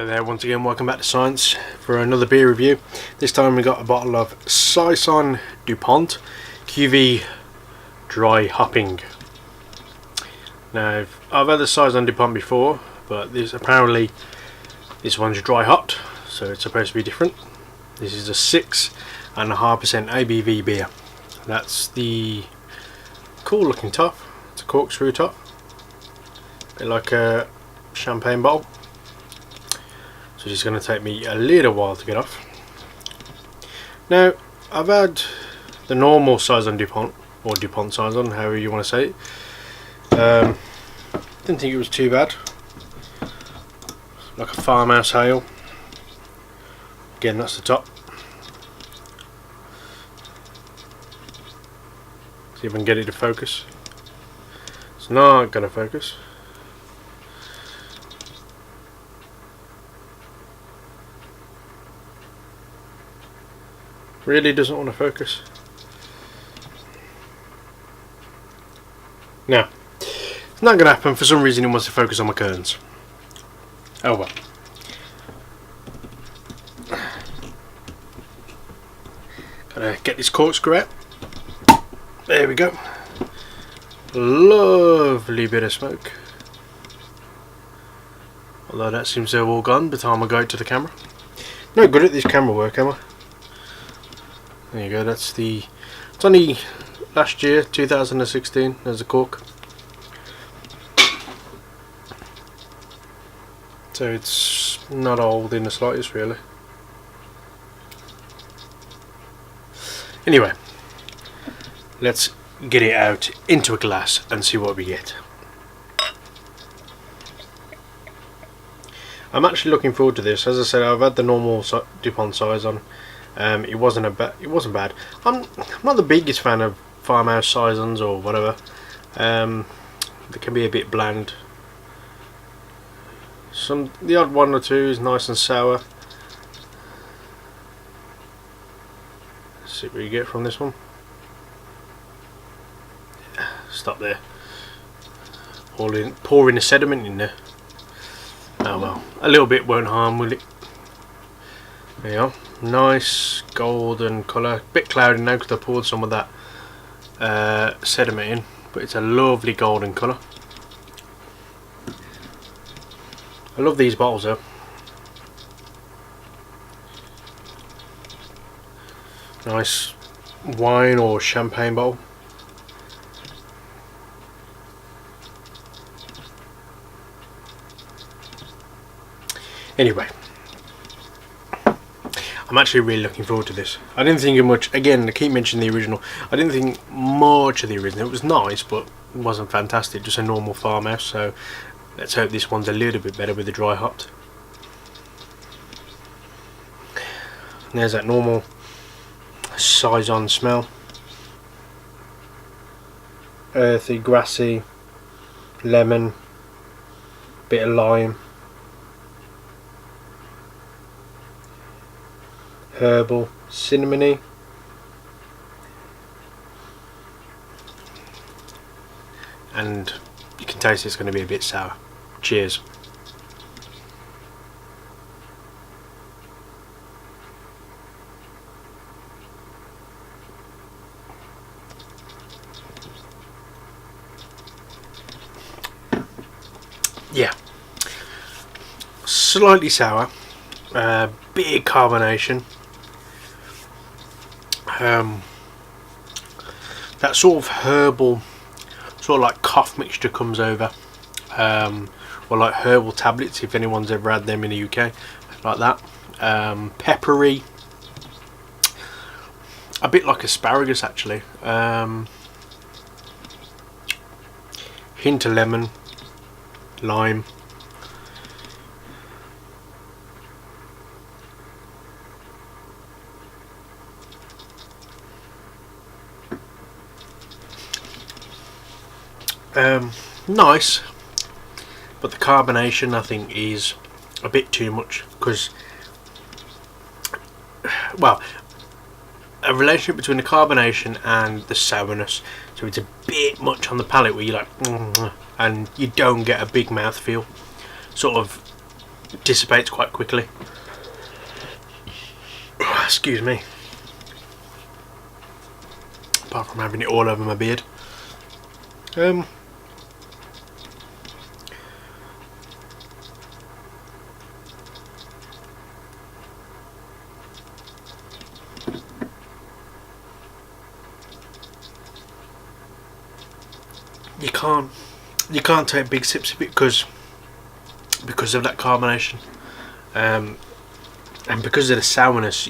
Hello there, once again welcome back to Psyance for another beer review. This time we got a bottle of Saison Dupont Cuvee Dry Hopping. Now I've had the Saison Dupont before, but this one's dry hopped, so it's supposed to be different. This is a 6.5% ABV beer. That's the cool looking top. It's a corkscrew top, a bit like a champagne bottle. So it's going to take me a little while to get off. Now I've had the normal Saison Dupont, or Dupont Saison, however you want to say it. Didn't think it was too bad. Like a farmhouse ale. Again, that's the top. See if I can get it to focus. It's not going to focus. Really doesn't want to focus. Now, it's not going to happen. For some reason it wants to focus on my curtains. Oh well. Gotta get this corkscrew out. There we go. Lovely bit of smoke. Although that seems to have all gone by the time I go to the camera. No good at this camera work, am I? There you go, it's only last year, 2016, there's a cork. So it's not old in the slightest, really. Anyway, let's get it out into a glass and see what we get. I'm actually looking forward to this. As I said, I've had the normal Dupont Saison. It wasn't bad. I'm not the biggest fan of farmhouse Saisons or whatever. They can be a bit bland. The odd one or two is nice and sour. Let's see what you get from this one. Stop there. Pouring the sediment in there. Oh well, a little bit won't harm, will it? There you are. Nice golden colour. Bit cloudy now because I poured some of that sediment in, but it's a lovely golden colour. I love these bottles though. Nice wine or champagne bottle. Anyway, I'm actually really looking forward to this. I didn't think of much. Again, I keep mentioning the original. I didn't think much of the original. It was nice, but it wasn't fantastic. Just a normal farmhouse. So let's hope this one's a little bit better with the dry hopped. There's that normal Saison smell. Earthy, grassy, lemon, bit of lime. Herbal, cinnamony, and you can taste it's going to be a bit sour. Cheers. Yeah, slightly sour, big carbonation. That sort of herbal, sort of like cough mixture comes over, or like herbal tablets if anyone's ever had them in the UK, like that. Peppery, a bit like asparagus actually. Hint of lemon, lime. Nice, but the carbonation I think is a bit too much, because, well, a relationship between the carbonation and the sourness, so it's a bit much on the palate where you're like, and you don't get a big mouthfeel. Sort of dissipates quite quickly. Excuse me. Apart from having it all over my beard. You can't take big sips of it because of that carbonation, and because of the sourness.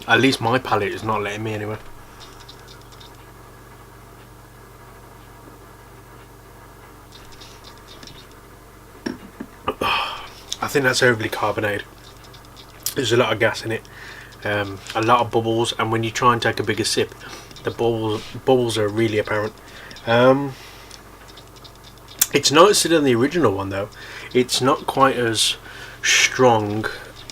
At least my palate is not letting me anyway. I think that's overly carbonated. There's a lot of gas in it, a lot of bubbles, and when you try and take a bigger sip, the bubbles are really apparent. It's nicer than the original one though. It's not quite as strong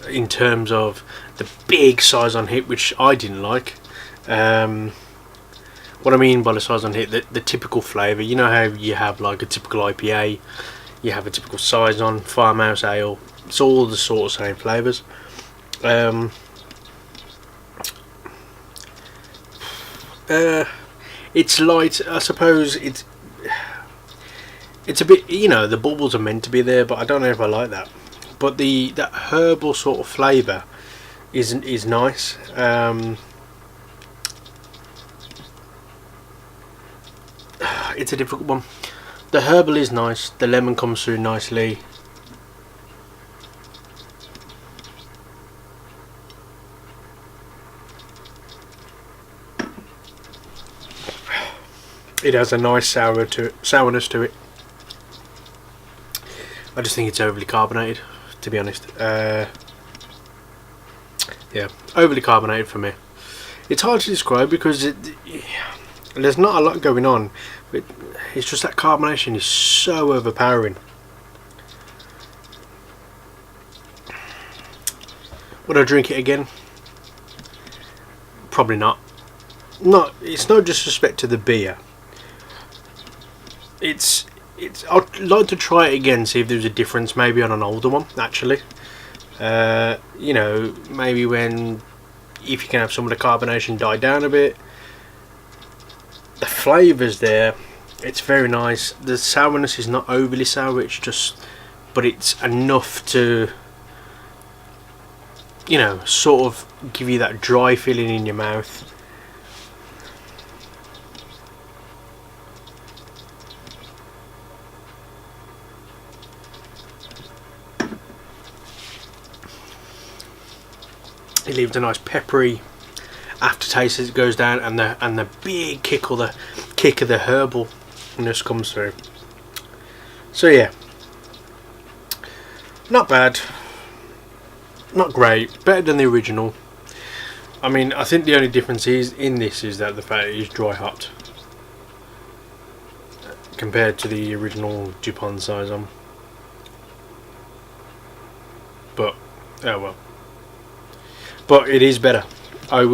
in terms of the big Saison hit, which I didn't like. What I mean by the Saison hit, the typical flavour. You know how you have like a typical IPA, you have a typical Saison, farmhouse ale. It's all the sort of same flavours. It's light, I suppose. It's a bit, you know, the bubbles are meant to be there, but I don't know if I like that. But that herbal sort of flavour is nice. It's a difficult one. The herbal is nice. The lemon comes through nicely. It has a nice sourness to it. I just think it's overly carbonated, to be honest. Yeah, overly carbonated for me. It's hard to describe because there's not a lot going on, but it's just that carbonation is so overpowering. Would I drink it again? Probably not. It's no disrespect to the beer. I'd like to try it again, see if there's a difference, maybe on an older one, actually. You know, maybe if you can have some of the carbonation die down a bit. The flavour's there, it's very nice. The sourness is not overly sour, but it's enough to, you know, sort of give you that dry feeling in your mouth. It leaves a nice peppery aftertaste as it goes down, and the big kick of the herbalness comes through. So yeah, not bad, not great, better than the original. I mean, I think the only difference is that the fact it is dry hot compared to the original Dupont Saison. But oh well. But it is better. I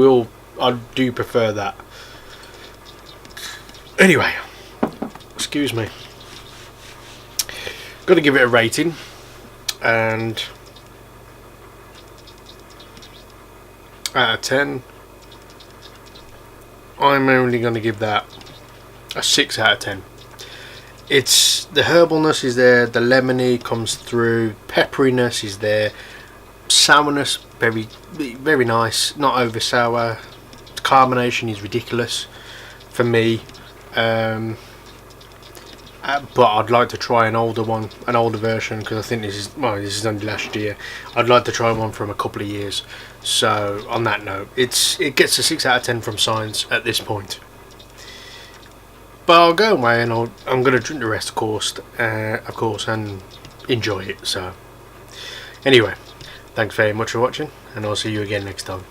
do prefer that. Anyway, excuse me. Got to give it a rating, and out of 10, I'm only going to give that a 6 out of 10. It's the herbalness is there, the lemony comes through, pepperiness is there. Sourness, very very nice, not over sour. The carbonation is ridiculous for me, but I'd like to try an older version, because I think this is only last year. I'd like to try one from a couple of years. So on that note, it gets a 6 out of 10 from Psyance at this point. But I'll go away and I'm going to drink the rest, of course, and enjoy it. So anyway, thanks very much for watching, and I'll see you again next time.